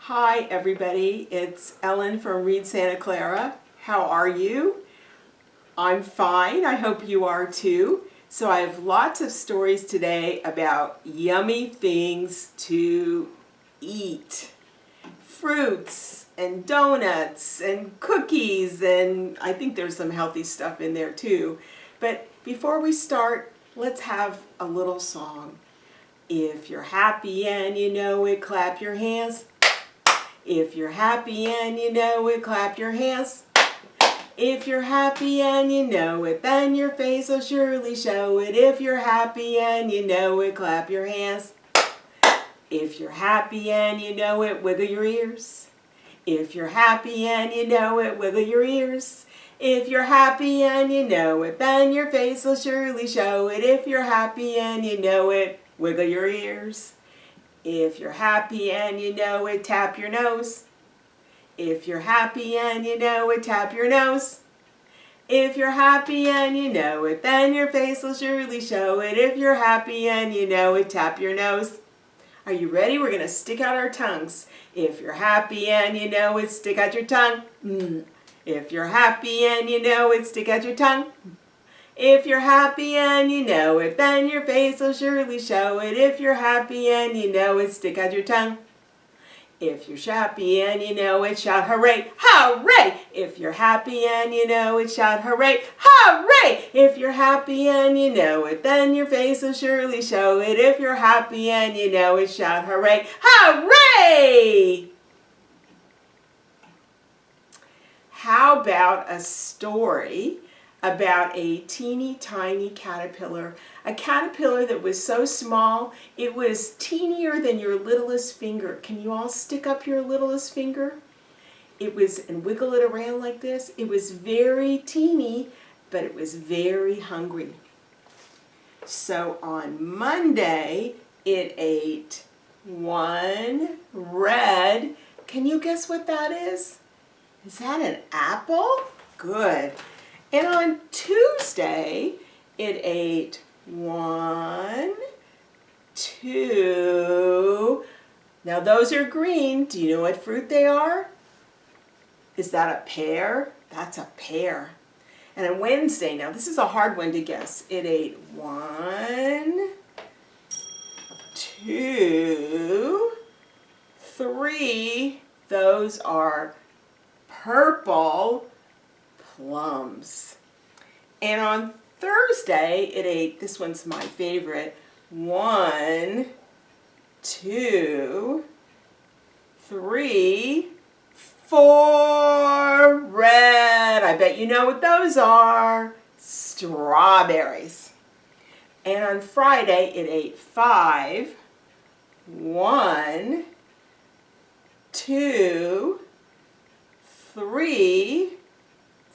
Hi everybody, it's Ellen from Read Santa Clara. How are you? I'm fine, I hope you are too. So I have lots of stories today about yummy things to eat. Fruits and donuts and cookies, and I think there's some healthy stuff in there too. But before we start, let's have a little song. If you're happy and you know it, clap your hands. If you're happy and you know it, clap your hands. If you're happy and you know it, then your face will surely show it. If you're happy and you know it, clap your hands. If you're happy and you know it, wiggle your ears. If you're happy and you know it, wiggle your ears. If you're happy and you know it, then your face will surely show it. If you're happy and you know it, wiggle your ears. If you're happy and you know it, tap your nose. If you're happy and you know it, tap your nose. If you're happy and you know it, then your face will surely show it. If you're happy and you know it, tap your nose. Are you ready? We're going to stick out our tongues. If you're happy and you know it, stick out your tongue. If you're happy and you know it, stick out your tongue. If you're happy and you know it, then your face will surely show it. If you're happy and you know it, stick out your tongue. If you're happy and you know it, shout hooray, hooray! If you're happy and you know it, shout hooray, hooray! If you're happy and you know it, then your face will surely show it. If you're happy and you know it, shout hooray, hooray! How about a story about a teeny tiny caterpillar, a caterpillar that was so small it was teenier than your littlest finger. Can you all stick up your littlest finger? It was, and wiggle it around like this. It was very teeny, but it was very hungry. So on Monday, it ate one red, can you guess what that is? Is that an apple? Good. And on Tuesday, it ate one, two. Now those are green. Do you know what fruit they are? Is that a pear? That's a pear. And on Wednesday, now this is a hard one to guess. It ate one, two, three. Those are purple plums. And on Thursday, it ate, this one's my favorite, one, two, three, four red. I bet you know what those are. Strawberries. And on Friday, it ate five, one, two, three,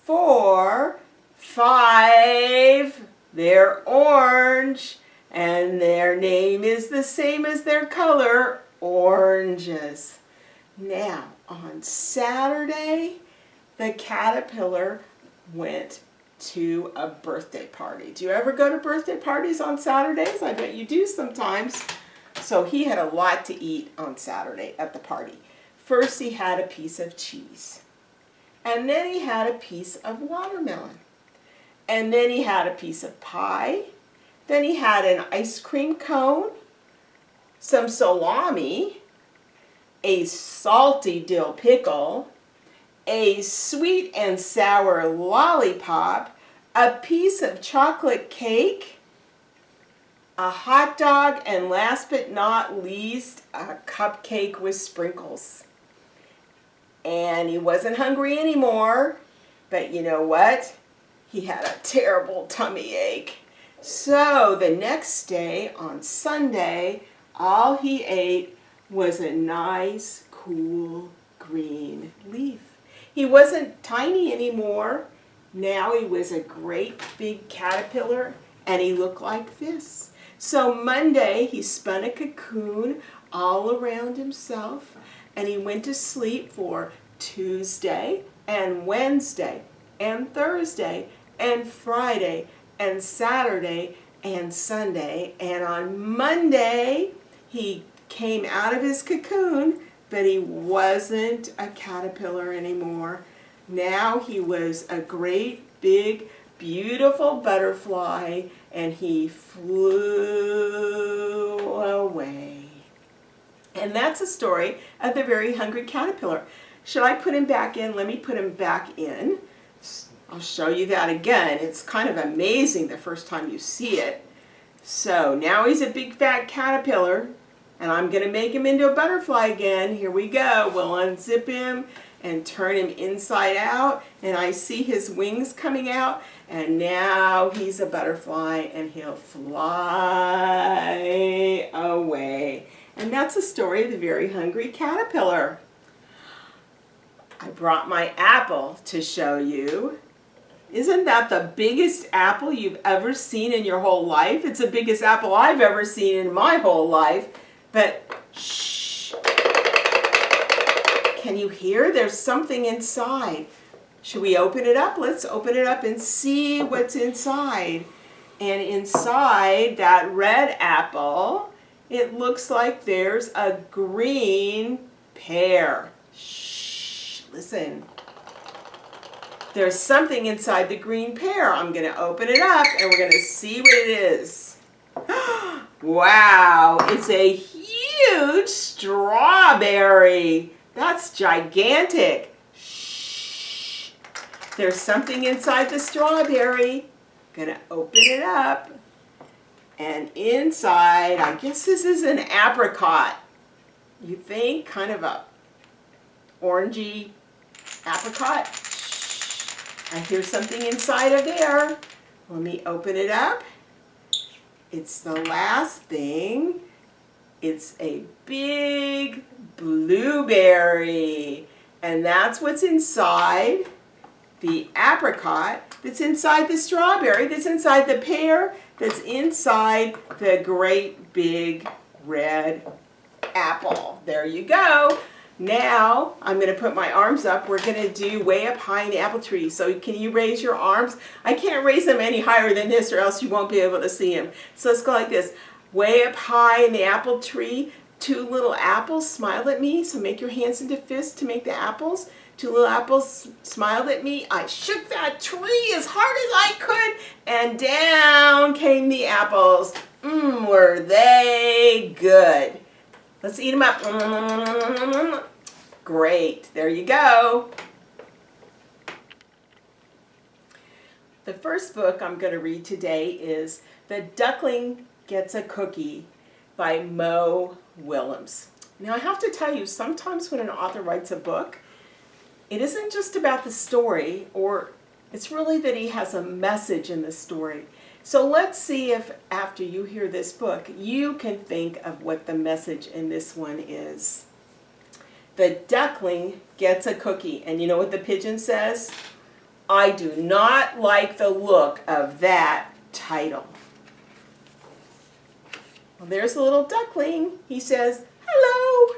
four, five. They're orange, and their name is the same as their color, oranges. Now, on Saturday, the caterpillar went to a birthday party. Do you ever go to birthday parties on Saturdays? I bet you do sometimes. So he had a lot to eat on Saturday at the party. First, he had a piece of cheese. And then he had a piece of watermelon. And then he had a piece of pie. Then he had an ice cream cone, some salami, a salty dill pickle, a sweet and sour lollipop, a piece of chocolate cake, a hot dog, and last but not least, a cupcake with sprinkles. And he wasn't hungry anymore, but you know what? He had a terrible tummy ache. So the next day, on Sunday, all he ate was a nice, cool, green leaf. He wasn't tiny anymore. Now he was a great big caterpillar, and he looked like this. So Monday, he spun a cocoon all around himself, and he went to sleep for Tuesday and Wednesday and Thursday and Friday and Saturday and Sunday. And on Monday, he came out of his cocoon but he wasn't a caterpillar anymore. Now he was a great, big, beautiful butterfly, and he flew away. And that's a story of the very hungry caterpillar. Should I put him back in? Let me put him back in. I'll show you that again. It's kind of amazing the first time you see it. So now he's a big fat caterpillar, and I'm going to make him into a butterfly again. Here we go. We'll unzip him and turn him inside out, and I see his wings coming out, and now he's a butterfly and he'll fly away. And that's the story of the very hungry caterpillar. I brought my apple to show you. Isn't that the biggest apple you've ever seen in your whole life? It's the biggest apple I've ever seen in my whole life. But shh. Can you hear? There's something inside. Should we open it up? Let's open it up and see what's inside. And inside that red apple, it looks like there's a green pear. Shh, listen. There's something inside the green pear. I'm going to open it up and we're going to see what it is. Wow, it's a huge strawberry. That's gigantic. Shh. There's something inside the strawberry. Going to open it up. And inside, I guess this is an apricot. You think? Kind of a orangey apricot. Shh. I hear something inside of there. Let me open it up. It's the last thing. It's a big blueberry. And that's what's inside the apricot, that's inside the strawberry, that's inside the pear, that's inside the great big red apple. There you go. Now I'm going to put my arms up. We're going to do way up high in the apple tree. So can you raise your arms? I can't raise them any higher than this or else you won't be able to see them. So let's go like this. Way up high in the apple tree, two little apples smiled at me. So make your hands into fists to make the apples. Two little apples smiled at me. I shook that tree as hard as I could, and down came the apples. Were they good? Let's eat them up. Great. There you go. The first book I'm going to read today is The Duckling Gets a Cookie by Mo Willems. Now I have to tell you, sometimes when an author writes a book, it isn't just about the story, or it's really that he has a message in the story. So let's see if after you hear this book, you can think of what the message in this one is. The duckling gets a cookie. And you know what the pigeon says? I do not like the look of that title. Well, there's the little duckling. He says, hello.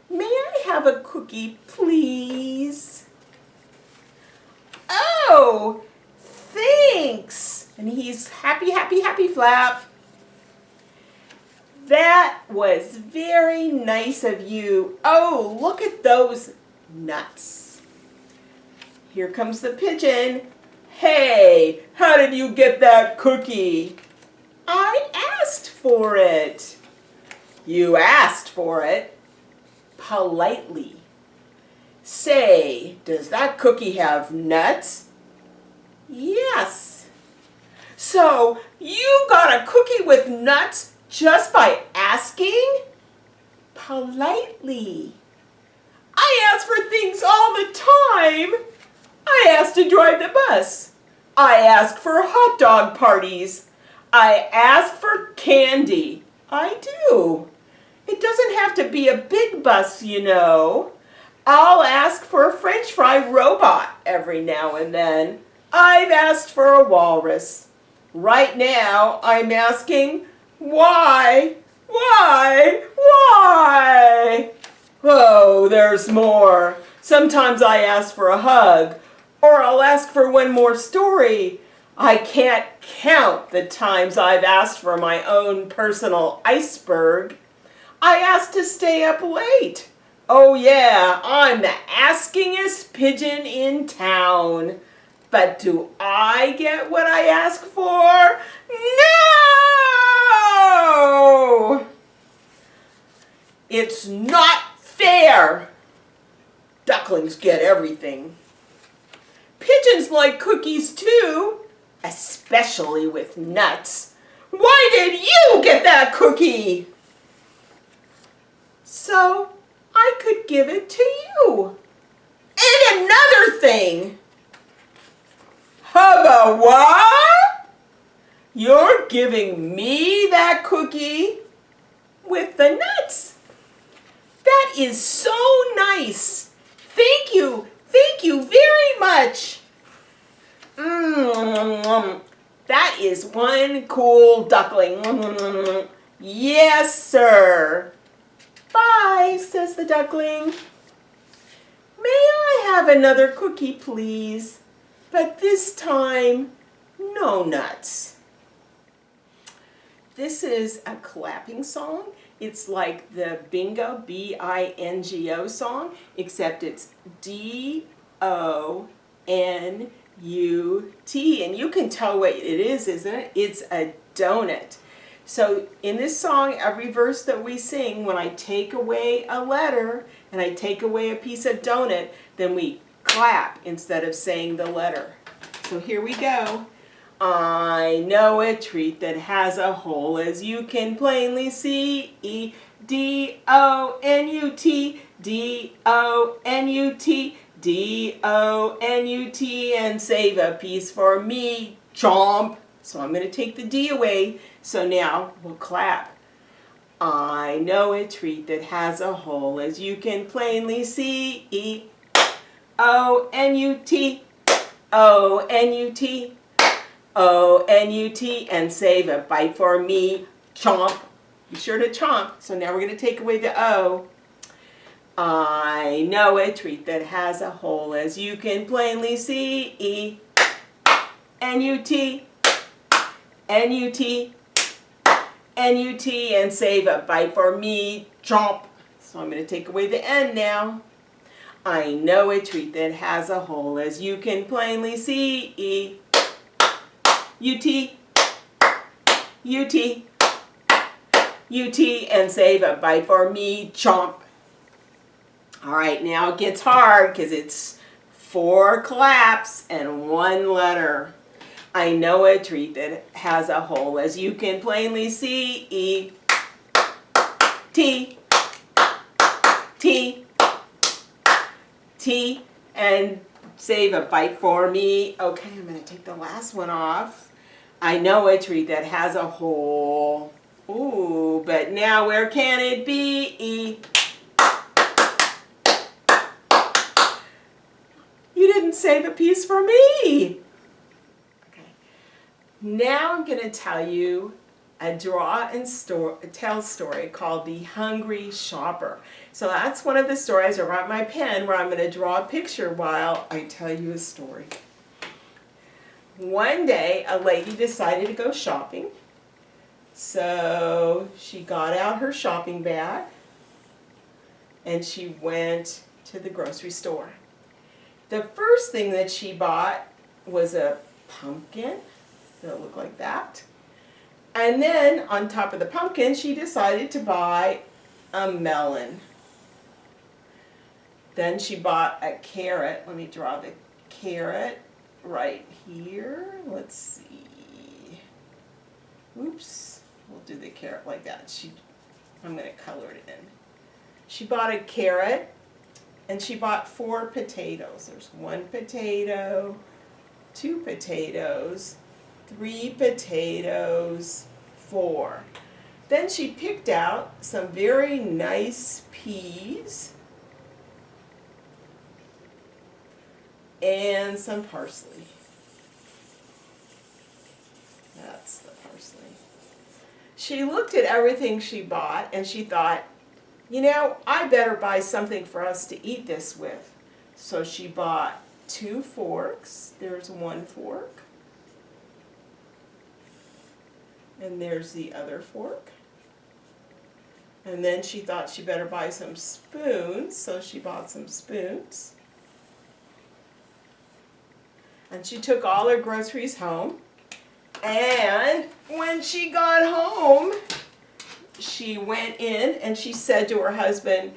May I have a cookie, please? Oh, thanks. And he's happy, happy, happy flap. That was very nice of you. Oh, look at those nuts. Here comes the pigeon. Hey, how did you get that cookie? I asked for it. You asked for it? Politely. Say, does that cookie have nuts? Yes. So you got a cookie with nuts just by asking? Politely. I ask for things all the time. I ask to drive the bus. I ask for hot dog parties. I ask for candy. I do. It doesn't have to be a big bus, you know. I'll ask for a French fry robot every now and then. I've asked for a walrus. Right now, I'm asking, why? Why? Why? Oh, there's more. Sometimes I ask for a hug, or I'll ask for one more story. I can't count the times I've asked for my own personal iceberg. I asked to stay up late. Oh yeah, I'm the askingest pigeon in town. But do I get what I ask for? No! It's not fair. Ducklings get everything. Pigeons like cookies too, especially with nuts. Why did you get that cookie? So I could give it to you. And another thing. Hubba what? You're giving me that cookie with the nuts? That is so nice. Thank you very much. That is one cool duckling. Yes, sir. Bye, says the duckling. May I have another cookie, please? But this time, no nuts. This is a clapping song. It's like the bingo, B-I-N-G-O song, except it's D-O-N-U-T. And you can tell what it is, isn't it? It's a donut. So in this song, every verse that we sing, when I take away a letter and I take away a piece of donut, then we clap instead of saying the letter. So here we go. I know a treat that has a hole, as you can plainly see. D-O-N-U-T, D-O-N-U-T, D-O-N-U-T, and save a piece for me, chomp. So I'm going to take the D away, so now we'll clap. I know a treat that has a hole, as you can plainly see. E-O-N-U-T, O-N-U-T, O-N-U-T, and save a bite for me, chomp. Be sure to chomp. So now we're going to take away the O. I know a treat that has a hole, as you can plainly see. E-N-U-T, N-U-T, N-U-T, and save a bite for me, chomp. So I'm going to take away the N now. I know a treat that has a hole, as you can plainly see. E-U-T, U-T, U-T, and save a bite for me, chomp. All right, now it gets hard because it's 4 claps and 1 letter. I know a treat that has a hole, as you can plainly see. E, T, T, T, and save a bite for me. Okay, I'm going to take the last one off. I know a treat that has a hole. Ooh, but now where can it be? E. You didn't save a piece for me. Now I'm going to tell you a draw and tell story called The Hungry Shopper. So that's one of the stories. I brought my pen where I'm going to draw a picture while I tell you a story. One day a lady decided to go shopping. So she got out her shopping bag and she went to the grocery store. The first thing that she bought was a pumpkin. It'll look like that. And then on top of the pumpkin, she decided to buy a melon. Then she bought a carrot. Let me draw the carrot right here. Let's see. Oops. We'll do the carrot like that. I'm going to color it in. She bought a carrot and she bought 4 potatoes. There's 1 potato, 2 potatoes, 3 potatoes, 4. Then she picked out some very nice peas and some parsley. That's the parsley. She looked at everything she bought and she thought, you know, I better buy something for us to eat this with. So she bought 2 forks. There's 1 fork. And there's the other fork. And then she thought she better buy some spoons, so she bought some spoons. And she took all her groceries home. And when she got home, she went in and she said to her husband,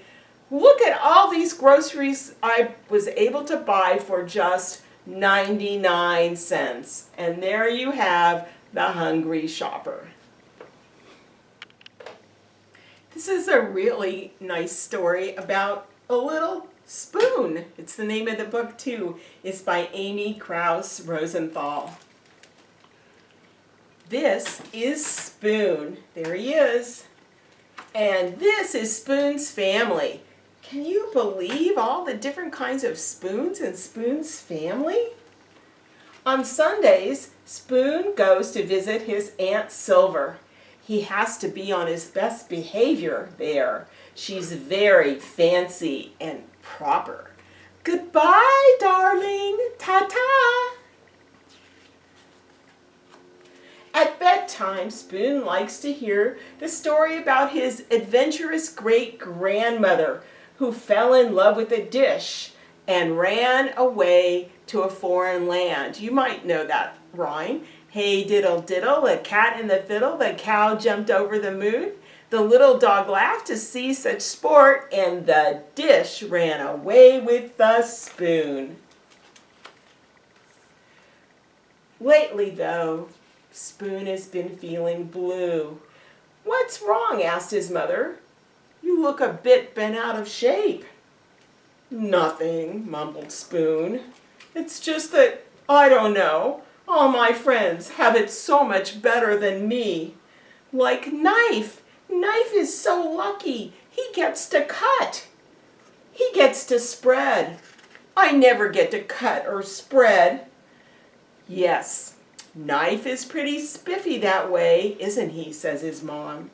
"Look at all these groceries I was able to buy for just 99 cents. And there you have the hungry shopper." This is a really nice story about a little spoon. It's the name of the book too. It's by Amy Krauss Rosenthal. This is Spoon. There he is. And this is Spoon's family. Can you believe all the different kinds of spoons in Spoon's family? On Sundays, Spoon goes to visit his Aunt Silver. He has to be on his best behavior there. She's very fancy and proper. "Goodbye, darling. Ta-ta." At bedtime, Spoon likes to hear the story about his adventurous great-grandmother who fell in love with a dish and ran away to a foreign land. You might know that rhyme. "Hey diddle diddle, the cat and the fiddle, the cow jumped over the moon. The little dog laughed to see such sport, and the dish ran away with the spoon." Lately, though, Spoon has been feeling blue. "What's wrong?" asked his mother. "You look a bit bent out of shape." "Nothing," mumbled Spoon. "It's just that, I don't know, all my friends have it so much better than me. Like Knife. Knife is so lucky. He gets to cut. He gets to spread. I never get to cut or spread." "Yes, Knife is pretty spiffy that way, isn't he?" says his mom.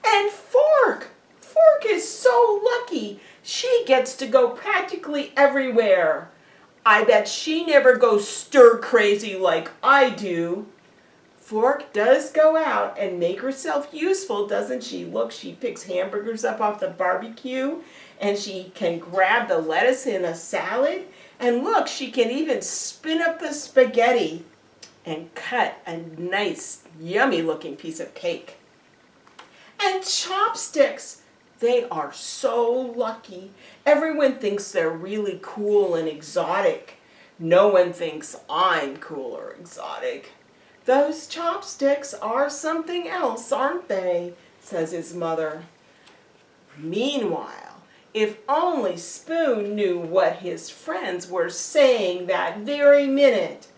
"And Fork! Fork is so lucky. She gets to go practically everywhere. I bet she never goes stir crazy like I do." "Fork does go out and make herself useful, doesn't she? Look, she picks hamburgers up off the barbecue, and she can grab the lettuce in a salad. And look, she can even spin up the spaghetti and cut a nice, yummy-looking piece of cake. And Chopsticks! They are so lucky. Everyone thinks they're really cool and exotic. No one thinks I'm cool or exotic. Those Chopsticks are something else, aren't they?" says his mother. Meanwhile, if only Spoon knew what his friends were saying that very minute.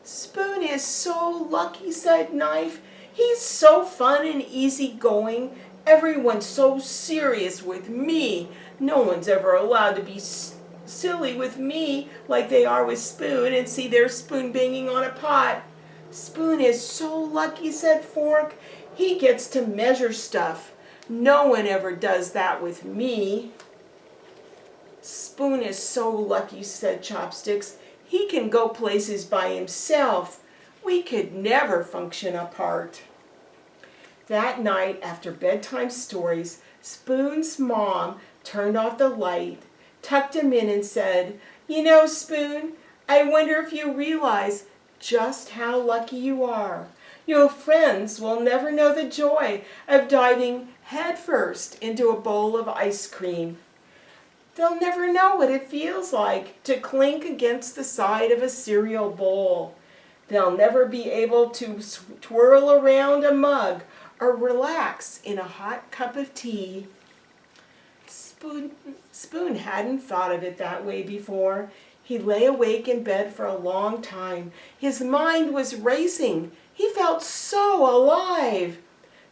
"Spoon is so lucky," said Knife. "He's so fun and easygoing. Everyone's so serious with me. No one's ever allowed to be silly with me like they are with Spoon and see their spoon banging on a pot." "Spoon is so lucky," said Fork. "He gets to measure stuff. No one ever does that with me." "Spoon is so lucky," said Chopsticks. "He can go places by himself. We could never function apart." That night, after bedtime stories, Spoon's mom turned off the light, tucked him in and said, "You know, Spoon, I wonder if you realize just how lucky you are. Your friends will never know the joy of diving headfirst into a bowl of ice cream. They'll never know what it feels like to clink against the side of a cereal bowl. They'll never be able to twirl around a mug or relax in a hot cup of tea." Spoon hadn't thought of it that way before. He lay awake in bed for a long time. His mind was racing. He felt so alive.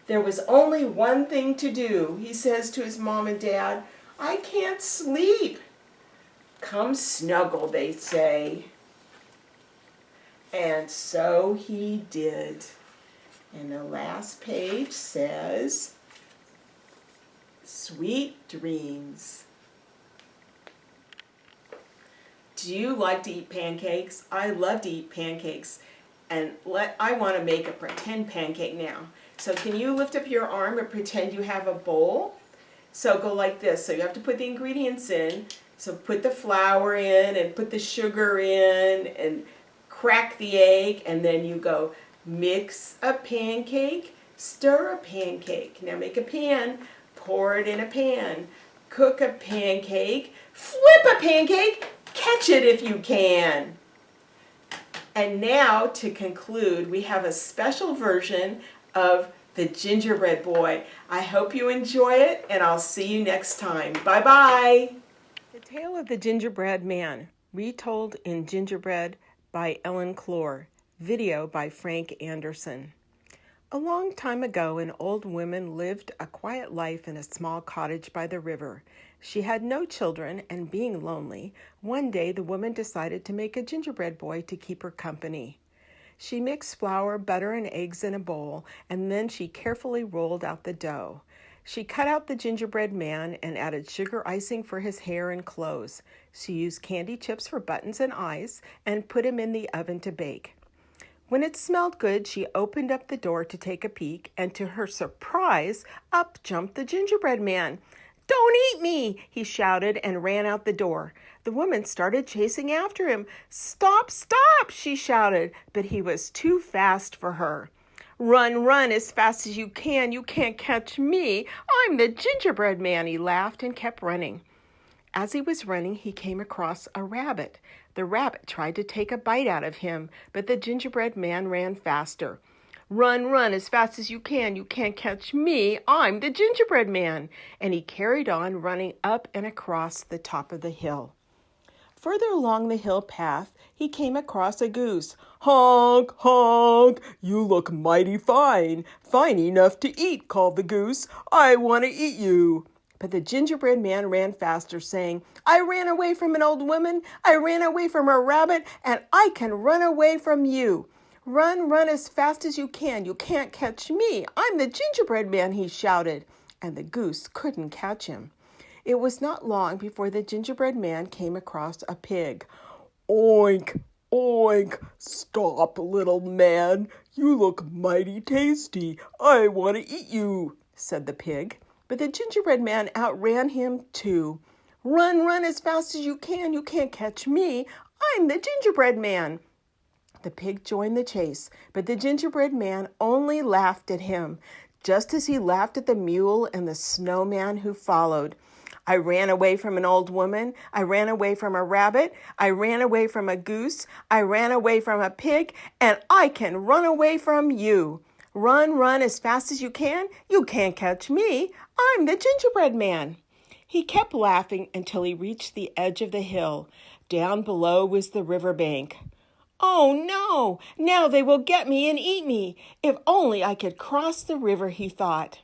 There was only one thing to do. He says to his mom and dad, "I can't sleep." "Come snuggle," they say. And so he did. And the last page says, "Sweet dreams." Do you like to eat pancakes? I love to eat pancakes. And I want to make a pretend pancake now. So can you lift up your arm and pretend you have a bowl? So go like this. So you have to put the ingredients in. So put the flour in and put the sugar in and crack the egg, and then you go mix a pancake, stir a pancake. Now make a pan, pour it in a pan, cook a pancake, flip a pancake, catch it if you can. And now to conclude, we have a special version of the Gingerbread Boy. I hope you enjoy it, and I'll see you next time. Bye-bye. The Tale of the Gingerbread Man, retold in Gingerbread by Ellin Klor, video by Frank Anderson. A long time ago, an old woman lived a quiet life in a small cottage by the river. She had no children, and being lonely, one day the woman decided to make a gingerbread boy to keep her company. She mixed flour, butter, and eggs in a bowl, and then she carefully rolled out the dough. She cut out the gingerbread man and added sugar icing for his hair and clothes. She used candy chips for buttons and eyes and put him in the oven to bake. When it smelled good, she opened up the door to take a peek, and to her surprise, up jumped the gingerbread man. "Don't eat me!" he shouted and ran out the door. The woman started chasing after him. "Stop, stop!" she shouted, but he was too fast for her. "Run, run as fast as you can. You can't catch me. I'm the gingerbread man," he laughed and kept running. As he was running, he came across a rabbit. The rabbit tried to take a bite out of him, but the gingerbread man ran faster. "Run, run as fast as you can. You can't catch me. I'm the gingerbread man." And he carried on, running up and across the top of the hill. Further along the hill path, he came across a goose. "Honk, honk, you look mighty fine. Fine enough to eat," called the goose. "I want to eat you." But the gingerbread man ran faster, saying, "I ran away from an old woman, I ran away from a rabbit, and I can run away from you. Run, run as fast as you can. You can't catch me. I'm the gingerbread man," he shouted, and the goose couldn't catch him. It was not long before the gingerbread man came across a pig. "Oink, oink, stop, little man. You look mighty tasty. I want to eat you," said the pig. But the gingerbread man outran him too. "Run, run as fast as you can. You can't catch me. I'm the gingerbread man." The pig joined the chase, but the gingerbread man only laughed at him, just as he laughed at the mule and the snowman who followed. "I ran away from an old woman. I ran away from a rabbit. I ran away from a goose. I ran away from a pig, and I can run away from you. Run, run as fast as you can. You can't catch me. I'm the gingerbread man." He kept laughing until he reached the edge of the hill. Down below was the riverbank. "Oh no! Now they will get me and eat me. If only I could cross the river," he thought.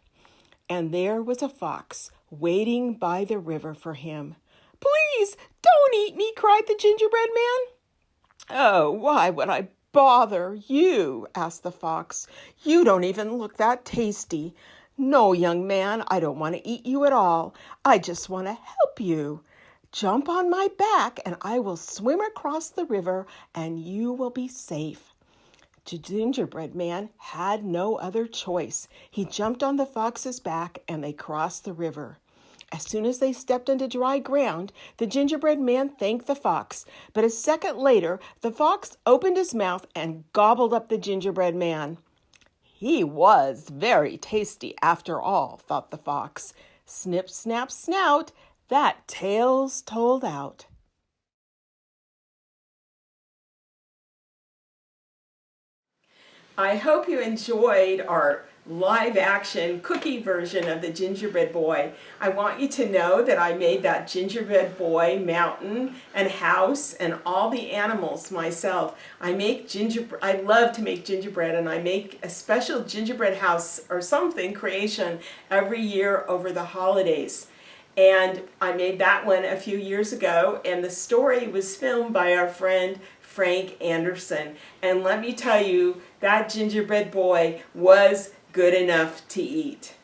And there was a fox waiting by the river for him. "Please, don't eat me," cried the gingerbread man. "Oh, why would I bother you?" asked the fox. "You don't even look that tasty. No, young man, I don't want to eat you at all. I just want to help you. Jump on my back and I will swim across the river and you will be safe." The gingerbread man had no other choice. He jumped on the fox's back and they crossed the river. As soon as they stepped onto dry ground, the gingerbread man thanked the fox. But a second later, the fox opened his mouth and gobbled up the gingerbread man. He was very tasty after all, thought the fox. Snip, snap, snout, that tale's told out. I hope you enjoyed our live action cookie version of the Gingerbread Boy. I want you to know that I made that gingerbread boy mountain and house and all the animals myself. I love to make gingerbread, and I make a special gingerbread house or something creation every year over the holidays. And I made that one a few years ago, and the story was filmed by our friend Frank Anderson. And let me tell you, that gingerbread boy was good enough to eat.